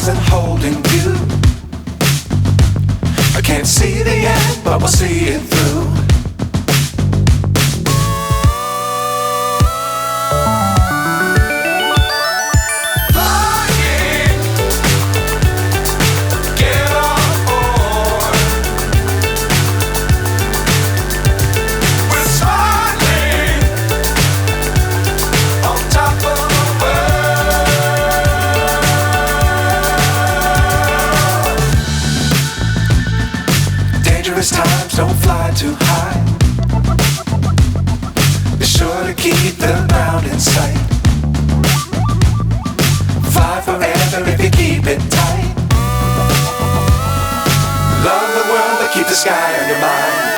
stars and holding you. I can't see the end, but we'll see it through. Times don't fly too high. Be sure to keep the ground in sight. Fly forever if you keep it tight. Love the world but keep the sky on your mind.